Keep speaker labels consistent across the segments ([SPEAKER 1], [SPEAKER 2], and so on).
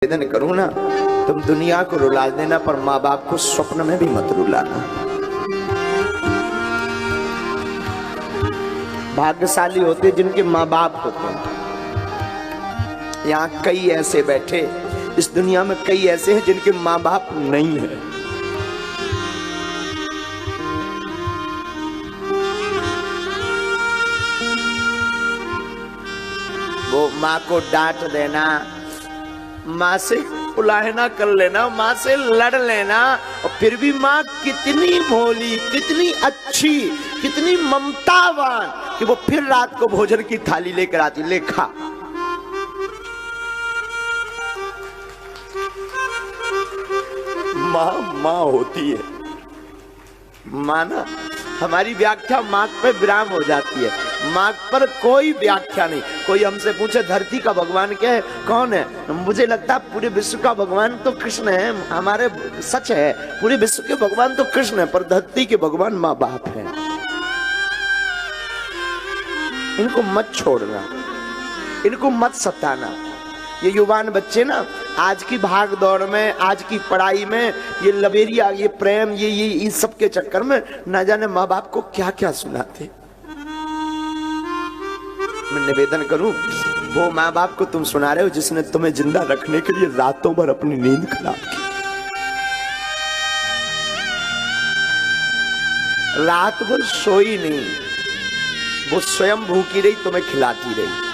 [SPEAKER 1] निवेदन करूं ना, तुम दुनिया को रुला देना पर माँ बाप को स्वप्न में भी मत रुलाना। भाग्यशाली होते जिनके माँ बाप होते हैं। यहाँ कई ऐसे बैठे, इस दुनिया में कई ऐसे हैं जिनके माँ बाप नहीं है। वो माँ को डांट देना, माँ से उलाहना कर लेना, माँ से लड़ लेना, और फिर भी माँ कितनी भोली, कितनी अच्छी, कितनी ममतावान कि वो फिर रात को भोजन की थाली लेकर आती, ले खा। माँ माँ होती है। माँ ना, हमारी व्याख्या माँ पे विराम हो जाती है। माँ पर कोई व्याख्या नहीं। कोई हमसे पूछे धरती का भगवान क्या है, कौन है, मुझे लगता है पूरे विश्व का भगवान तो कृष्ण है। हमारे सच है, पूरे विश्व के भगवान तो कृष्ण है, पर धरती के भगवान माँ बाप है। इनको मत छोड़ना, इनको मत सताना। ये युवान बच्चे ना, आज की भाग दौड़ में, आज की पढ़ाई में, ये लबेरिया, ये प्रेम, ये इस सब के चक्कर में ना जाने माँ बाप को क्या क्या सुनाते। मैं निवेदन करूं, वो माँ बाप को तुम सुना रहे हो जिसने तुम्हें जिंदा रखने के लिए रातों भर अपनी नींद खराब की। रात भर सोई नहीं, वो स्वयं भूखी रही, तुम्हें खिलाती रही।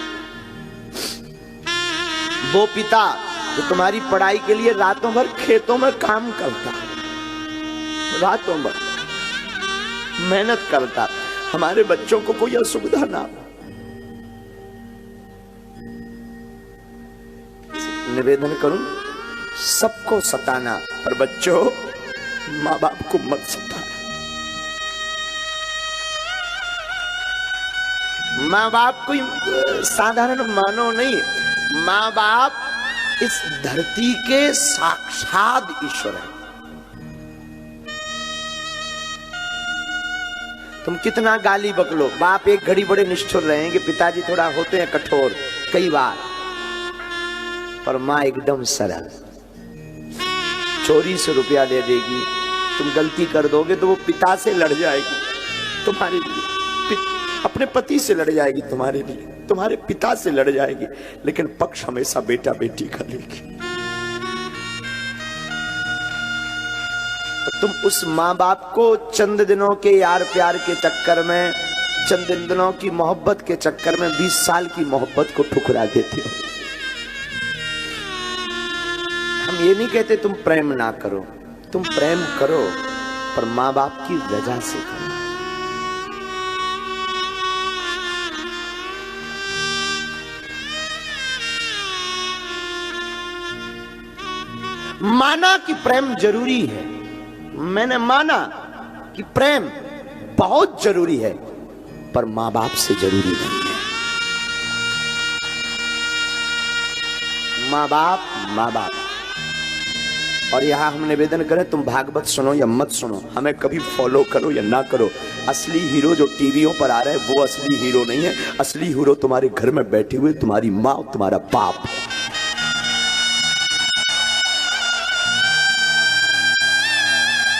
[SPEAKER 1] वो पिता जो तुम्हारी पढ़ाई के लिए रातों भर खेतों में काम करता, रातों भर मेहनत करता, हमारे बच्चों को कोई असुविधा ना हो। निवेदन करूं, सबको सताना, पर बच्चों माँ बाप को मत सताना। माँ बाप कोई साधारण मानव नहीं, माँ बाप इस धरती के साक्षात ईश्वर है। तुम कितना गाली बकलो, बाप एक घड़ी बड़े निष्ठुर रहेंगे, पिताजी थोड़ा होते हैं कठोर कई बार, पर माँ एकदम सरल। चोरी से रुपया दे देगी, तुम गलती कर दोगे तो वो पिता से लड़ जाएगी तुम्हारे लिए, अपने पति से लड़ जाएगी तुम्हारे लिए, तुम्हारे पिता से लड़ जाएगी, लेकिन पक्ष हमेशा बेटा बेटी का लेगी। तो तुम उस माँ बाप को चंद दिनों के यार प्यार के चक्कर में, चंद दिनों की मोहब्बत के चक्कर में 20 साल की मोहब्बत को ठुकरा देते हो। हम ये नहीं कहते तुम प्रेम ना करो, तुम प्रेम करो, पर माँ बाप की वजह से करो। माना कि प्रेम जरूरी है, मैंने माना कि प्रेम बहुत जरूरी है, पर मां बाप से जरूरी नहीं है। मां बाप मां बाप। और यहां हम निवेदन करें, तुम भागवत सुनो या मत सुनो, हमें कभी फॉलो करो या ना करो, असली हीरो जो टीवियों पर आ रहे हैं वो असली हीरो नहीं है। असली हीरो तुम्हारे घर में बैठे हुए तुम्हारी माँ और तुम्हारा बाप है।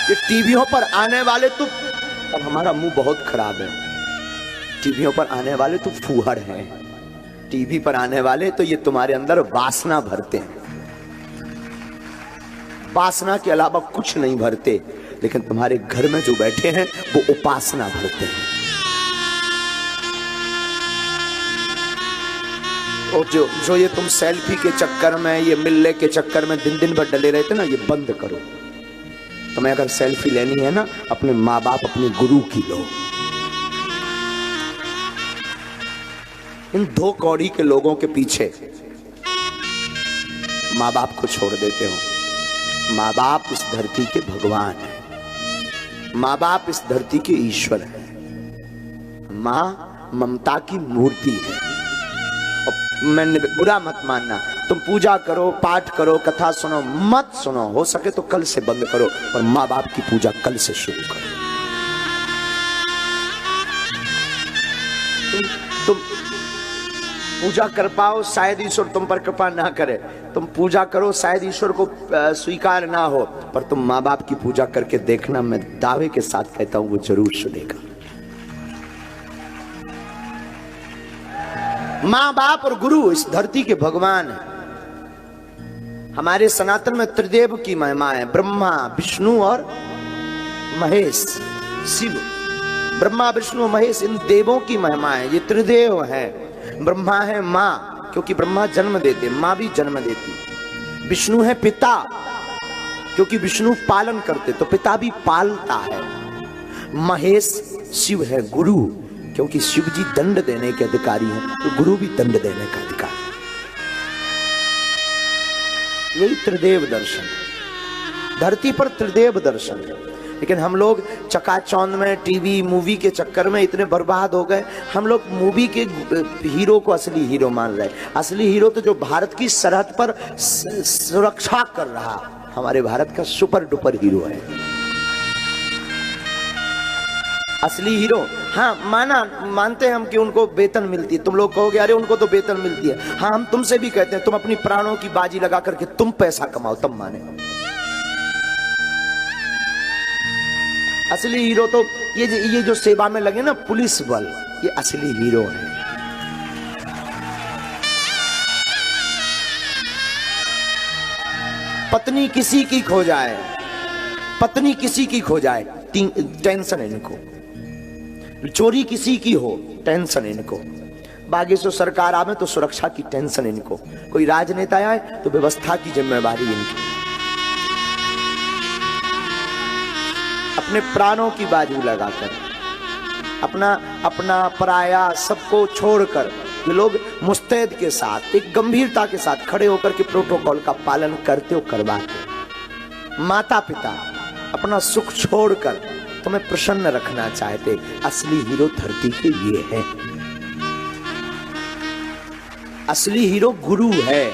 [SPEAKER 1] ये टीवियों पर आने वाले तो, अब हमारा मुंह बहुत खराब है, टीवियों पर आने वाले तो फूहड़ हैं, टीवी पर आने वाले तो ये तुम्हारे अंदर वासना भरते हैं, वासना के अलावा कुछ नहीं भरते, लेकिन तुम्हारे घर में जो बैठे हैं वो उपासना भरते हैं। और जो ये तुम सेल्फी के चक्कर में, ये मिलने के चक्कर में दिन दिन भर डले रहते ना, ये बंद करो। तुम्हें अगर सेल्फी लेनी है ना, अपने माँ बाप, अपने गुरु की लो। इन 2 कौड़ी के लोगों के पीछे माँ बाप को छोड़ देते हो। माँ बाप इस धरती के भगवान है, माँ बाप इस धरती के ईश्वर है, माँ ममता की मूर्ति है। और मैंने बुरा मत मानना, तुम पूजा करो, पाठ करो, कथा सुनो, मत सुनो, हो सके तो कल से बंद करो, पर माँ बाप की पूजा कल से शुरू करो। पूजा कर पाओ, शायद ईश्वर तुम पर कृपा ना करे। तुम पूजा करो, शायद ईश्वर को स्वीकार ना हो, पर तुम माँ बाप की पूजा करके देखना, मैं दावे के साथ कहता हूं वो जरूर सुनेगा। माँ बाप और गुरु इस धरती के भगवान है। हमारे सनातन में त्रिदेव की महिमा है, ब्रह्मा विष्णु और महेश, शिव। ब्रह्मा विष्णु महेश इन देवों की महिमा है, ये त्रिदेव है। ब्रह्मा है माँ, क्योंकि ब्रह्मा जन्म देते, माँ भी जन्म देती। विष्णु है पिता, क्योंकि विष्णु पालन करते, तो पिता भी पालता है। महेश शिव है गुरु, क्योंकि शिव जी दंड देने के अधिकारी हैं, तो गुरु भी दंड देने का अधिकारी। यही त्रिदेव दर्शन, धरती पर त्रिदेव दर्शन है। लेकिन हम लोग चकाचौंध में, टीवी मूवी के चक्कर में इतने बर्बाद हो गए, हम लोग मूवी के हीरो को असली हीरो मान रहे। असली हीरो तो जो भारत की सरहद पर सुरक्षा कर रहा, हमारे भारत का सुपर डुपर हीरो है असली हीरो। हाँ मानते हैं हम कि उनको वेतन मिलती है। तुम लोग कहोगे अरे उनको तो वेतन मिलती है। हाँ, हम तुमसे भी कहते हैं तुम अपनी प्राणों की बाजी लगा करके तुम पैसा कमाओ, तब माने। असली हीरो तो ये जो सेवा में लगे ना, पुलिस बल, ये असली हीरो है। पत्नी किसी की खो जाए, पत्नी किसी की खो जाए, टेंशन है इनको। चोरी किसी की हो, टेंशन इनको। बागेश्वर सरकार आवे तो सुरक्षा की टेंशन इनको। कोई राजनेता आए तो व्यवस्था की जिम्मेवारी इनकी। अपने प्राणों की बाजू लगाकर, अपना पराया सबको छोड़कर ये लोग मुस्तैद के साथ, एक गंभीरता के साथ खड़े होकर के प्रोटोकॉल का पालन करते हो, करवाते। माता पिता अपना सुख छोड़कर तुम्हें प्रसन्न रखना चाहते। असली हीरो धरती के ये है। असली हीरो गुरु है।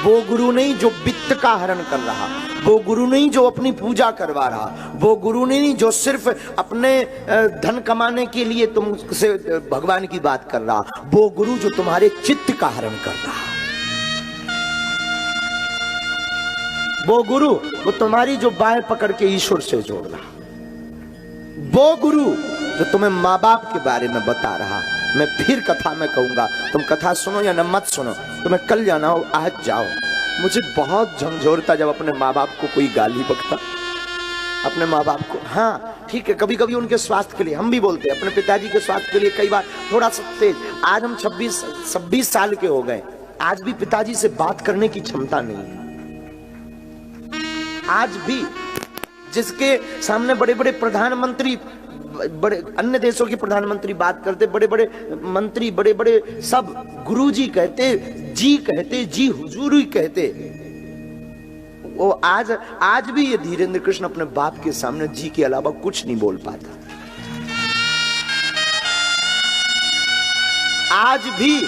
[SPEAKER 1] वो गुरु नहीं जो वित्त का हरण कर रहा, वो गुरु नहीं जो अपनी पूजा करवा रहा, वो गुरु नहीं जो सिर्फ अपने धन कमाने के लिए तुमसे भगवान की बात कर रहा, वो गुरु जो तुम्हारे चित्त का हरण कर रहा। वो गुरु वो तुम्हारी जो बाहें पकड़ के ईश्वर से जोड़ रहा, वो गुरु जो तुम्हें माँ बाप के बारे में बता रहा। मैं फिर कथा में कहूंगा, तुम कथा सुनो या न मत सुनो, तुम्हें कल जाना हो आज जाओ। मुझे बहुत झंझोरता जब अपने माँ बाप को कोई गाली बकता, अपने माँ बाप को। हाँ ठीक है, कभी कभी उनके स्वास्थ्य के लिए हम भी बोलते हैं, अपने पिताजी के स्वास्थ्य के लिए कई बार थोड़ा सा तेज। आज हम 26 साल के हो गए, आज भी पिताजी से बात करने की क्षमता नहीं। आज भी जिसके सामने बड़े बड़े प्रधानमंत्री, बड़े अन्य देशों के प्रधानमंत्री बात करते, बड़े बड़े मंत्री, बड़े बड़े सब गुरुजी कहते, जी कहते, जी हुजूरी कहते, वो आज भी ये धीरेन्द्र कृष्ण अपने बाप के सामने जी के अलावा कुछ नहीं बोल पाता। आज भी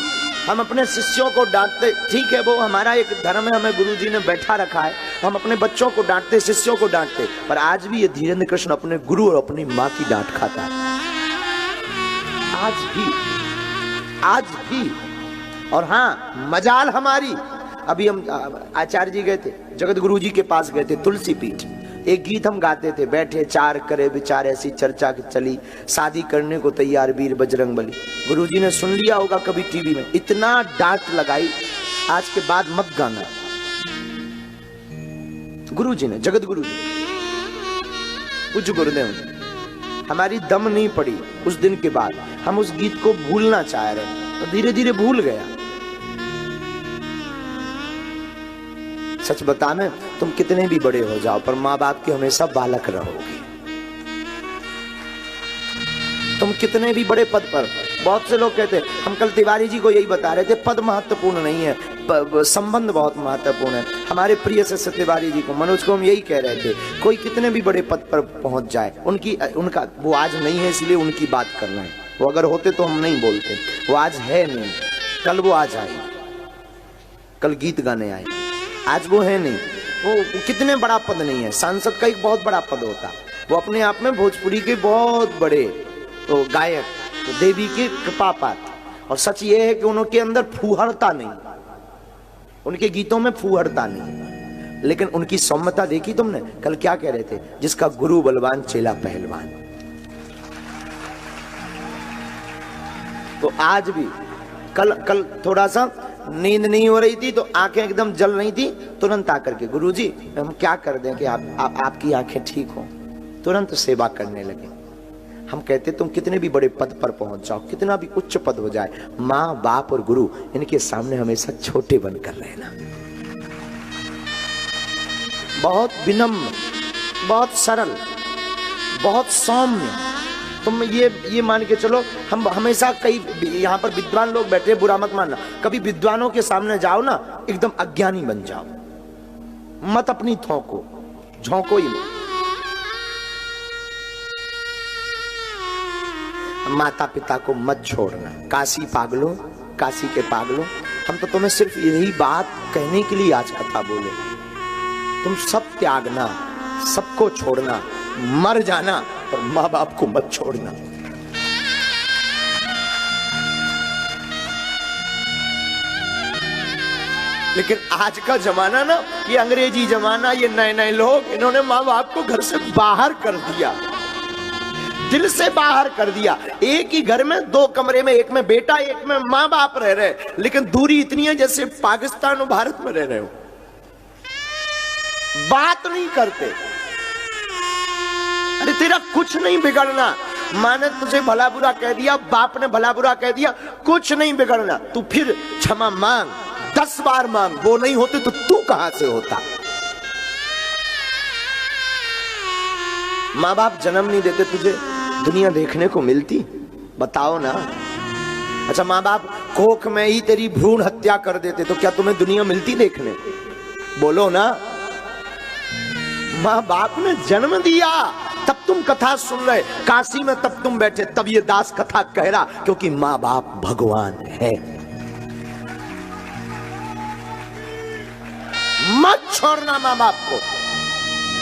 [SPEAKER 1] हम अपने शिष्यों को डांटते, ठीक है वो हमारा एक धर्म है, हमें गुरुजी ने बैठा रखा है, हम अपने बच्चों को डांटते, शिष्यों को डांटते, पर आज भी ये धीरेन्द्र कृष्ण अपने गुरु और अपनी माँ की डांट खाता है। आज भी। और हाँ, मजाल हमारी, अभी हम आचार्य जी गए थे, जगत गुरु जी के पास गए थे, तुलसी पीठ। एक गीत हम गाते थे, बैठे चार करे विचार, ऐसी चर्चा चली, शादी करने को तैयार वीर बजरंग बली। गुरुजी ने सुन लिया होगा कभी टीवी में, इतना डांट लगाई, आज के बाद मत गाना। गुरुजी ने, जगत गुरु जी, पूज्य गुरुदेव ने, हमारी दम नहीं पड़ी उस दिन के बाद। हम उस गीत को भूलना चाह रहे, तो धीरे धीरे भूल गया। सच बताना, तुम कितने भी बड़े हो जाओ, पर माँ बाप के हमेशा बालक रहोगे। तुम कितने भी बड़े पद पर, बहुत से लोग कहते, हम कल तिवारी जी को यही बता रहे थे, पद महत्वपूर्ण नहीं है, संबंध बहुत महत्वपूर्ण है। हमारे प्रिय से तिवारी जी को, मनोज को हम यही कह रहे थे, कोई कितने भी बड़े पद पर पहुंच जाए, उनका वो आज नहीं है, इसलिए उनकी बात कर रहे हैं। वो अगर होते तो हम नहीं बोलते, वो आज है नहीं, कल वो आ जाए, कल गीत गाने आए, आज वो है नहीं। वो कितने बड़ा पद नहीं है, सांसद का एक बहुत बड़ा पद होता, वो अपने आप में भोजपुरी के बहुत बड़े तो गायक, तो देवी के कृपा पात्र, और सच ये है कि उनके अंदर फूहड़ता नहीं, उनके गीतों में फूहड़ता नहीं, लेकिन उनकी सौम्यता देखी तुमने? कल क्या कह रहे थे? जिसका गुरु बलवान चेला पहलवान। तो आज भी कल थोड़ा सा नींद नहीं हो रही थी तो आंखें एकदम जल रही थी, तुरंत आकर के गुरुजी हम क्या कर दें कि आपकी आंखें ठीक हो, तुरंत सेवा करने लगे। हम कहते तुम कितने भी बड़े पद पर पहुंच जाओ, कितना भी उच्च पद हो जाए, माँ बाप और गुरु इनके सामने हमेशा छोटे बनकर रहना। बहुत विनम्र, बहुत सरल, बहुत सौम्य। तुम ये मान के चलो, हम हमेशा कई यहाँ पर विद्वान लोग बैठे, बुरा मत मानना, कभी विद्वानों के सामने जाओ ना, एकदम अज्ञानी बन जाओ, मत अपनी थोको, झोंको ही मत। माता पिता को मत छोड़ना। काशी पागलों, काशी के पागलों, हम तो तुम्हें सिर्फ यही बात कहने के लिए आज कथा बोले। तुम सब त्यागना, सबको छोड़ना, मर जाना, पर माँ बाप को मत छोड़ना। लेकिन आज का जमाना ना, ये अंग्रेजी जमाना, ये नए नए लोग, इन्होंने माँ बाप को घर से बाहर कर दिया, दिल से बाहर कर दिया। एक ही घर में 2 कमरे में, एक में बेटा एक में माँ बाप रह रहे, लेकिन दूरी इतनी है जैसे पाकिस्तान और भारत में रह रहे हो, बात नहीं करते। अरे तेरा कुछ नहीं बिगड़ना, माँ ने तुझे भला बुरा कह दिया, बाप ने भला बुरा कह दिया, कुछ नहीं बिगड़ना। तू फिर क्षमा मांग, 10 बार मांग, वो नहीं होते तो तू कहां से होता? माँ बाप जन्म नहीं देते, तुझे दुनिया देखने को मिलती? बताओ ना। अच्छा, माँ बाप कोख में ही तेरी भ्रूण हत्या कर देते तो क्या तुम्हें दुनिया मिलती देखने? बोलो ना। माँ बाप ने जन्म दिया, तब तुम कथा सुन रहे, काशी में तब तुम बैठे, तब ये दास कथा कह रहा, क्योंकि माँ बाप भगवान है। मत छोड़ना माँ बाप को।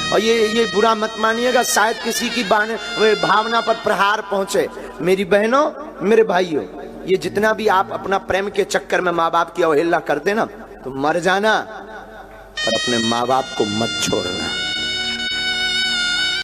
[SPEAKER 1] और ये बुरा मत मानिएगा, शायद किसी की भावना पर प्रहार पहुंचे। मेरी बहनों, मेरे भाइयों, ये जितना भी आप अपना प्रेम के चक्कर में माँ बाप की अवहेलना करते ना, तो मर जाना, पर अपने माँ बाप को मत छोड़ना।